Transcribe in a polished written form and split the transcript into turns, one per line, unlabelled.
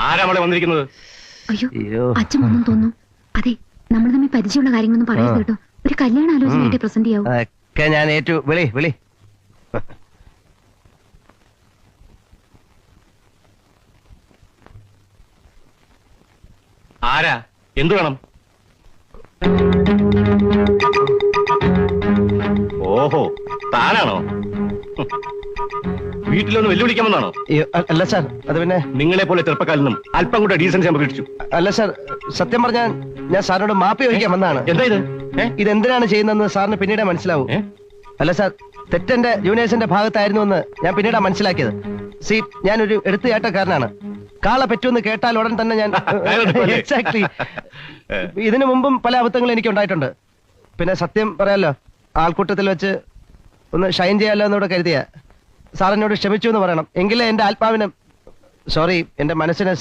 ആരാ അവിടെ വന്നിരിക്കുന്നത്?
അയ്യോ അച്ഛൻ ഒന്നും തോന്നുന്നു. അതെ, നമ്മൾ തമ്മിൽ പരിചയമുള്ള കാര്യങ്ങളൊന്നും പറയരുത് കേട്ടോ. ഒരു കല്യാണ ആലോചനയായിട്ട് പ്രസന്റ് ചെയ്യാവൂ.
ഞാൻ ഏറ്റു. വിളി വിളി.
ആരാ? എന്തു വേണം? ഓഹോ, താനാണോ? വീട്ടിലൊന്ന് വെല്ലുവിളിക്കാമെന്നാണോ?
അല്ല സാർ, അത് പിന്നെ
നിങ്ങളെ പോലെ ചെറുപ്പക്കാരനും അല്പം കൂടെ ഡീസൻസി ഞാൻ പ്രതീക്ഷിച്ചു.
അല്ല സാർ, സത്യം പറഞ്ഞാൽ ഞാൻ സാറിനോട് മാപ്പി ചോദിക്കാൻ വന്നതാണ്.
എന്താ ഇത്?
ഇതെന്തിനാണ് ചെയ്യുന്നതെന്ന് സാറിന് പിന്നീട് മനസ്സിലാവും. അല്ല സാർ, തെറ്റെന്റെ ജൂനിയേഴ്സിന്റെ ഭാഗത്തായിരുന്നു എന്ന് ഞാൻ പിന്നീടാ മനസ്സിലാക്കിയത്. സി, ഞാനൊരു എടുത്തുചാട്ടക്കാരനാണ്. കാള പറ്റുമെന്ന് കേട്ടാൽ ഉടൻ തന്നെ ഞാൻ എക്സാക്ട്ലി. ഇതിനു മുമ്പും പല അബദ്ധങ്ങളും എനിക്ക് ഉണ്ടായിട്ടുണ്ട്. പിന്നെ സത്യം പറയാലോ, ആൾക്കൂട്ടത്തിൽ വെച്ച് ഒന്ന് ഷൈൻ ചെയ്യാലോ എന്നോട് കരുതിയ സാറിനോട് ക്ഷമിച്ചു എന്ന് പറയണം. എങ്കിലേ എന്റെ ആത്മാവിന്, സോറി, എന്റെ മനസ്സിന്